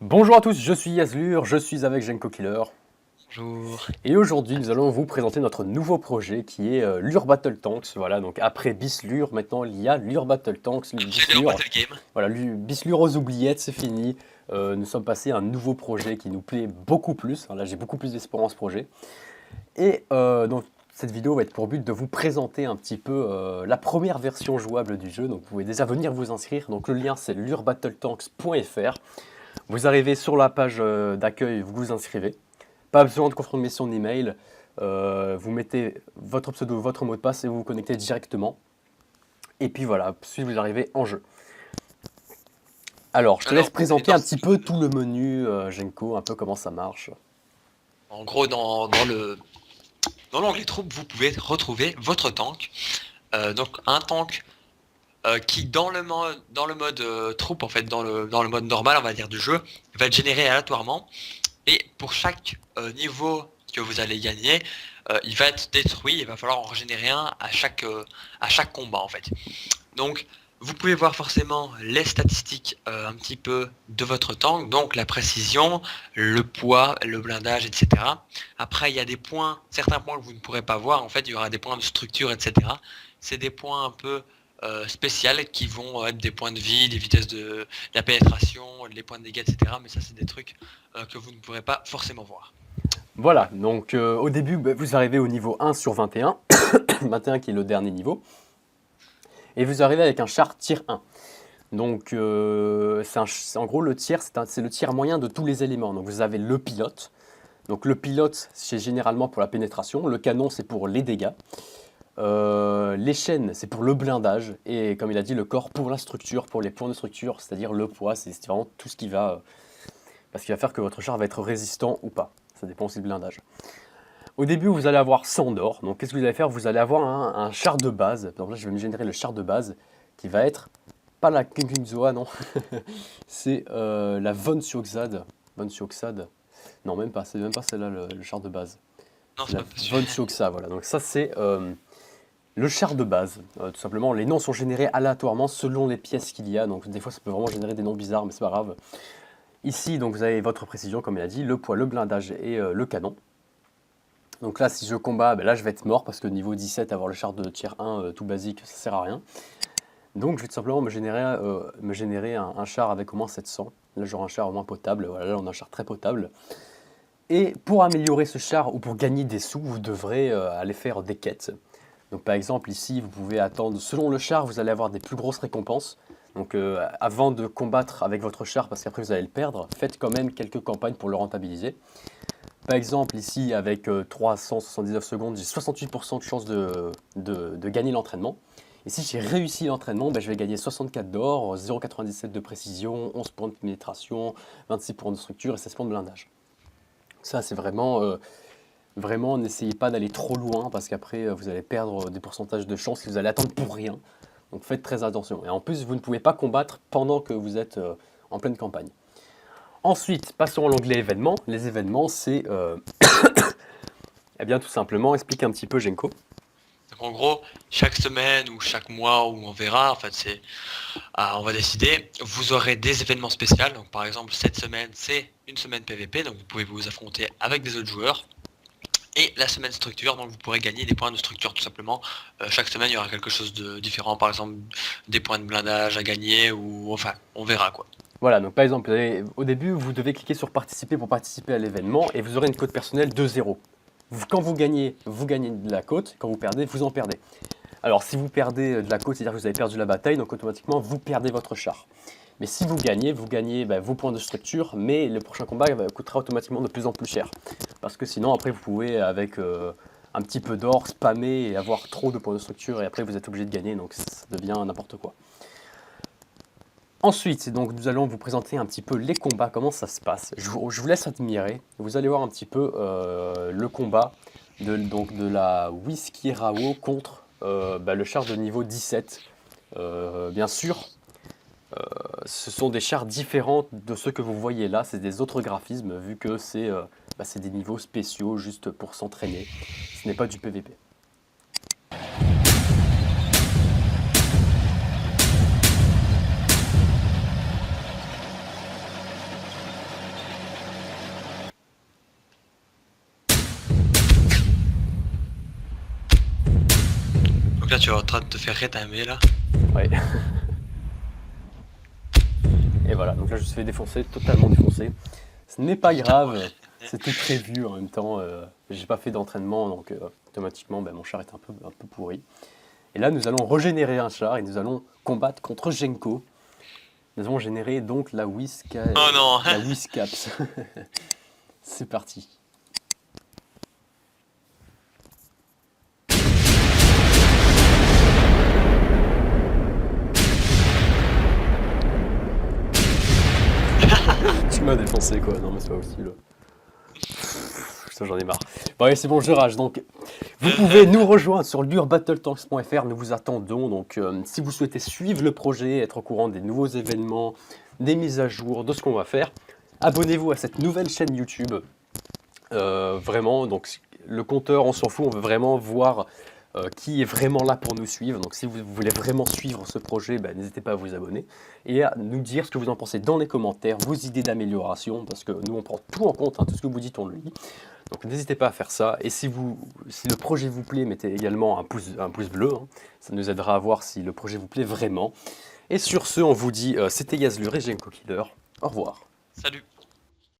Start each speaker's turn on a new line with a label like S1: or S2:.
S1: Bonjour à tous, je suis Yazlur, je suis avec Genko Killer.
S2: Bonjour.
S1: Et aujourd'hui, nous allons vous présenter notre nouveau projet qui est Lure Battle Tanks. Voilà, donc après Bislure, maintenant il y a Lure Battle Tanks.
S2: Après leur
S1: Bislure,
S2: Battle Game.
S1: voilà, Bislure aux oubliettes, c'est fini. Nous sommes passés à un nouveau projet qui nous plaît beaucoup plus. Là, j'ai beaucoup plus d'espoir en ce projet. Et donc, cette vidéo va être pour but de vous présenter un petit peu la première version jouable du jeu. Donc, vous pouvez déjà venir vous inscrire. Donc, le lien, c'est lurebattletanks.fr. Vous arrivez sur la page d'accueil, vous vous inscrivez. Pas besoin de confirmation d'email. Vous mettez votre pseudo, votre mot de passe et vous vous connectez directement. Et puis voilà, puis vous arrivez en jeu. Alors, je te laisse présenter un petit peu tout le menu, Genko, un peu comment ça marche.
S2: En gros, dans l'onglet troupes, vous pouvez retrouver votre tank. Donc un tank qui dans le mode troupe, en fait, dans le mode normal, on va dire, du jeu, va être généré aléatoirement. Et pour chaque niveau que vous allez gagner, il va être détruit. Il va falloir en régénérer un à chaque combat, en fait. Donc vous pouvez voir forcément les statistiques un petit peu de votre tank, donc la précision, le poids, le blindage, etc. Après, il y a des points, certains points que vous ne pourrez pas voir. En fait, il y aura des points de structure, etc. C'est des points un peu spéciaux qui vont être des points de vie, des vitesses de la pénétration, les points de dégâts, etc. Mais ça, c'est des trucs que vous ne pourrez pas forcément voir.
S1: Voilà, donc au début, vous arrivez au niveau 1 sur 21, 21 qui est le dernier niveau. Et vous arrivez avec un char tir 1. Donc, en gros, le tir, c'est le tir moyen de tous les éléments. Donc, vous avez le pilote. Donc, le pilote, c'est généralement pour la pénétration. Le canon, c'est pour les dégâts. Les chaînes, c'est pour le blindage. Et comme il a dit, le corps pour la structure, pour les points de structure, c'est-à-dire le poids. C'est vraiment tout ce qui va faire que votre char va être résistant ou pas. Ça dépend aussi du blindage. Au début, vous allez avoir 100 d'or. Donc, qu'est-ce que vous allez faire? Vous allez avoir un char de base. Donc là, je vais me générer le char de base qui va être, pas la Kingzoa, non. C'est la Von Sioxad. Von Sioxad. Non, même pas. C'est même pas celle-là, le char de base.
S2: Non, c'est
S1: La
S2: pas possible.
S1: Von Sioxa, voilà. Donc ça, c'est le char de base. Tout simplement, les noms sont générés aléatoirement selon les pièces qu'il y a. Donc, des fois, ça peut vraiment générer des noms bizarres, mais c'est pas grave. Ici, donc, vous avez votre précision, comme il a dit, le poids, le blindage et le canon. Donc là, si je combats, là je vais être mort parce que niveau 17, avoir le char de tier 1 tout basique, ça sert à rien. Donc je vais tout simplement me générer un char avec au moins 700. Là j'aurai un char au moins potable, voilà, là on a un char très potable. Et pour améliorer ce char ou pour gagner des sous, vous devrez aller faire des quêtes. Donc par exemple ici, vous pouvez attendre, selon le char, vous allez avoir des plus grosses récompenses. Donc avant de combattre avec votre char, parce qu'après vous allez le perdre, faites quand même quelques campagnes pour le rentabiliser. Par exemple, ici, avec 379 secondes, j'ai 68% de chance de gagner l'entraînement. Et si j'ai réussi l'entraînement, je vais gagner 64 d'or, 0,97 de précision, 11 points de pénétration, 26 points de structure et 16 points de blindage. Ça, c'est vraiment, n'essayez pas d'aller trop loin parce qu'après, vous allez perdre des pourcentages de chance et vous allez attendre pour rien. Donc faites très attention. Et en plus, vous ne pouvez pas combattre pendant que vous êtes en pleine campagne. Ensuite, passons à l'onglet événements. Les événements, c'est eh bien tout simplement, explique un petit peu Genko.
S2: Donc en gros, chaque semaine ou chaque mois, où on verra, en fait, on va décider, vous aurez des événements spéciaux. Donc par exemple, cette semaine, c'est une semaine PVP, donc vous pouvez vous affronter avec des autres joueurs. Et la semaine structure, donc vous pourrez gagner des points de structure tout simplement. Chaque semaine, il y aura quelque chose de différent, par exemple des points de blindage à gagner, ou enfin, on verra quoi.
S1: Voilà, donc par exemple, au début, vous devez cliquer sur participer pour participer à l'événement et vous aurez une cote personnelle de 0. Quand vous gagnez de la cote, quand vous perdez, vous en perdez. Alors si vous perdez de la cote, c'est-à-dire que vous avez perdu la bataille, donc automatiquement vous perdez votre char. Mais si vous gagnez vos points de structure, mais le prochain combat coûtera automatiquement de plus en plus cher. Parce que sinon après vous pouvez avec un petit peu d'or spammer et avoir trop de points de structure et après vous êtes obligé de gagner, donc ça devient n'importe quoi. Ensuite, donc, nous allons vous présenter un petit peu les combats, comment ça se passe. Je vous laisse admirer. Vous allez voir un petit peu le combat de la Whisky Rao contre le char de niveau 17. Bien sûr, ce sont des chars différents de ceux que vous voyez là. C'est des autres graphismes vu que c'est des niveaux spéciaux juste pour s'entraîner. Ce n'est pas du PVP.
S2: Donc là, tu es en train de te faire rétamer là.
S1: Ouais. Et voilà, donc là je me suis fait défoncer, totalement défoncer. Ce n'est pas grave, c'était prévu en même temps. J'ai pas fait d'entraînement, donc automatiquement mon char est un peu pourri. Et là nous allons régénérer un char et nous allons combattre contre Genko. Nous allons générer donc la
S2: Oh non.
S1: la Whiskaps. C'est parti. Tu m'as défoncé quoi, non mais c'est pas possible. Putain, j'en ai marre. Bon allez, c'est bon, je rage. Donc, vous pouvez nous rejoindre sur lurebattletanks.fr, nous vous attendons. Donc, si vous souhaitez suivre le projet, être au courant des nouveaux événements, des mises à jour, de ce qu'on va faire, abonnez-vous à cette nouvelle chaîne YouTube. Vraiment, donc le compteur, on s'en fout, on veut vraiment voir qui est vraiment là pour nous suivre. Donc si vous voulez vraiment suivre ce projet, n'hésitez pas à vous abonner et à nous dire ce que vous en pensez dans les commentaires, vos idées d'amélioration, parce que nous on prend tout en compte, hein, tout ce que vous dites on le lit. Donc n'hésitez pas à faire ça. Et si le projet vous plaît, mettez également un pouce bleu, hein. Ça nous aidera à voir si le projet vous plaît vraiment. Et sur ce, on vous dit, c'était Yazlur et Genko Killer. Au revoir.
S2: Salut.